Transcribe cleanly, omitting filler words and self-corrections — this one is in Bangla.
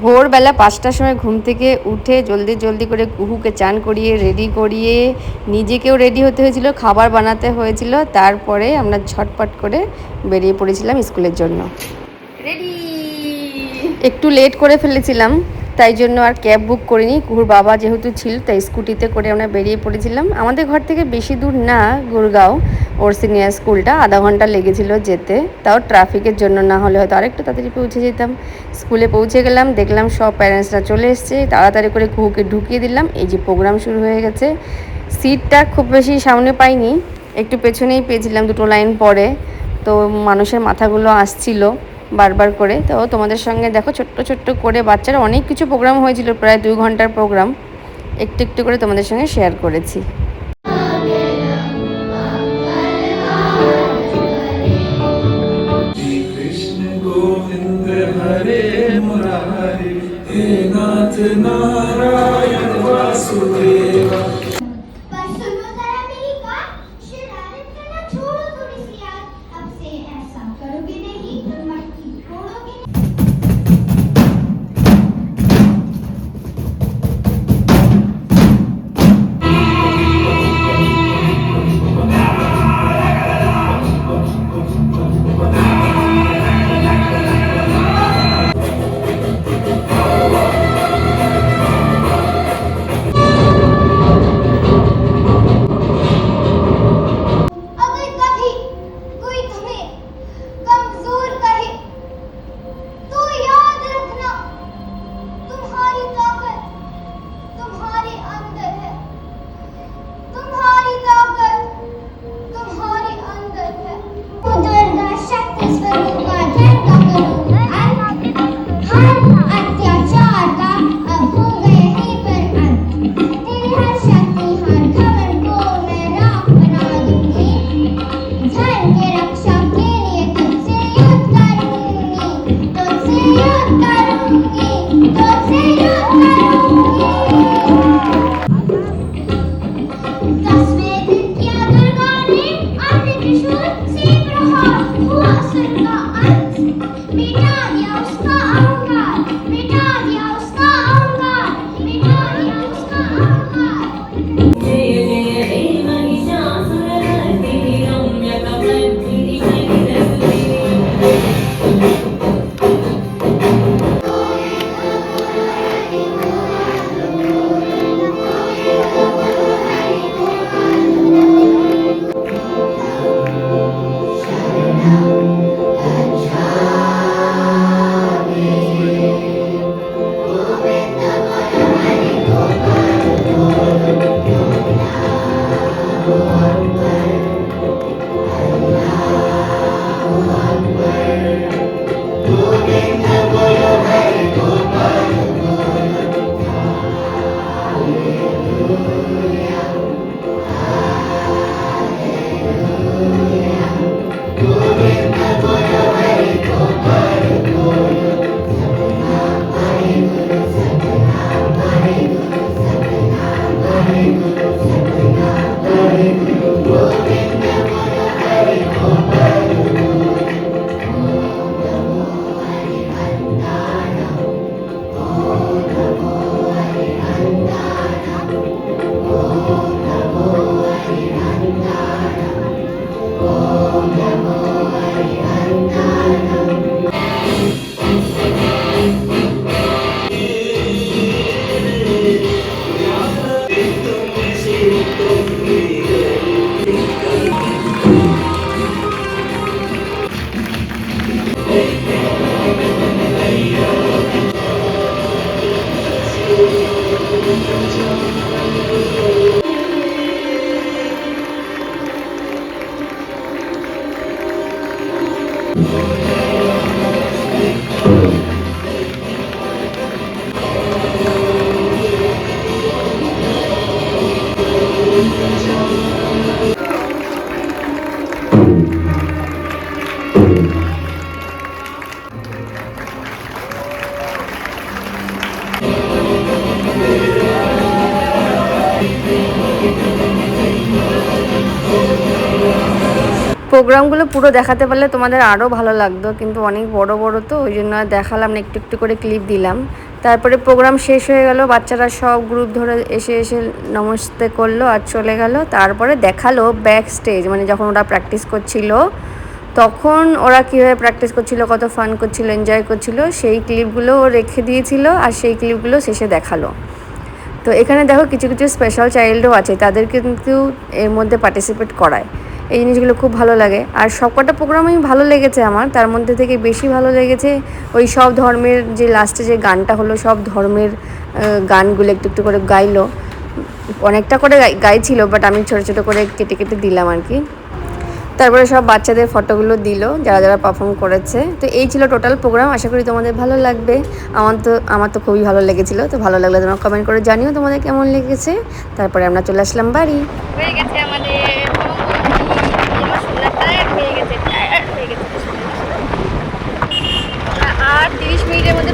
ভোরবেলা 5টার সময় ঘুম থেকে উঠে জলদি জলদি করে কুহুকে চান করিয়ে রেডি করিয়ে নিজেকেও রেডি হতে হয়েছিল, খাবার বানাতে হয়েছিল। তারপরে আমরা ঝটপট করে বেরিয়ে পড়েছিলাম স্কুলের জন্য। রেডি একটু লেট করে ফেলেছিলাম, তাই জন্য আর ক্যাব বুক করিনি। কুহুর বাবা যেহেতু ছিল তাই স্কুটিতে করে আমরা বেরিয়ে পড়েছিলাম। আমাদের ঘর থেকে বেশি দূর না গুরগাঁও, ওর সিনিয়র স্কুলটা, আধা ঘন্টা লেগেছিল যেতে। তাও ট্রাফিকের জন্য, না হলে হয়তো আরেকটু তাড়াতাড়ি পৌঁছে যেতাম। স্কুলে পৌঁছে গেলাম, দেখলাম সব প্যারেন্টসরা চলে এসছে। তাড়াতাড়ি করে কুহুকে ঢুকিয়ে দিলাম। এই যে প্রোগ্রাম শুরু হয়ে গেছে। সিটটা খুব বেশি সামনে পাইনি, একটু পেছনেই পেয়েছিলাম, 2 লাইন পরে। তো মানুষের মাথাগুলো আসছিল বারবার করে। তো তোমাদের সঙ্গে দেখো ছোট্ট ছোট্ট করে বাচ্চারা অনেক কিছু প্রোগ্রাম হয়েছিল, প্রায় 2 ঘন্টার প্রোগ্রাম। একটু একটু করে তোমাদের সঙ্গে শেয়ার করেছি। প্রোগ্রামগুলো পুরো দেখাতে পারলে তোমাদের আরও ভালো লাগতো, কিন্তু অনেক বড় বড় তো ওই জন্য দেখালাম না, একটু একটু করে ক্লিপ দিলাম। তারপরে প্রোগ্রাম শেষ হয়ে গেল, বাচ্চারা সব গ্রুপ ধরে এসে এসে নমস্তে করলো আর চলে গেল। তারপরে দেখালো ব্যাক স্টেজ, মানে যখন ওরা প্র্যাকটিস করছিল তখন ওরা কীভাবে প্র্যাকটিস করছিল, কত ফান করছিল, এনজয় করছিল, সেই ক্লিপগুলো ও রেখে দিয়েছিল আর সেই ক্লিপগুলো শেষে দেখালো। তো এখানে দেখো কিছু কিছু স্পেশাল চাইল্ডও আছে, তাদের কিন্তু এর মধ্যে পার্টিসিপেট করায়। এই জিনিসগুলো খুব ভালো লাগে। আর সবকটা প্রোগ্রামই ভালো লেগেছে আমার, তার মধ্যে থেকে বেশি ভালো লেগেছে ওই সব ধর্মের যে লাস্টে যে গানটা হলো, সব ধর্মের গানগুলো একটু একটু করে গাইলো, অনেকটা করে গাইছিল, বাট আমি ছোটো ছোটো করে কেটে কেটে দিলাম আর কি। তারপরে সব বাচ্চাদের ফটোগুলো দিল যারা যারা পারফর্ম করেছে। তো এই ছিল টোটাল প্রোগ্রাম, আশা করি তোমাদের ভালো লাগবে। আমার তো খুবই ভালো লেগেছিলো। তো ভালো লাগলে তোমরা কমেন্ট করে জানিও তোমাদের কেমন লেগেছে। তারপরে আমরা চলে আসলাম বাড়ি। হয়ে গেছে আমাদের আর 30 মিনিটের মধ্যে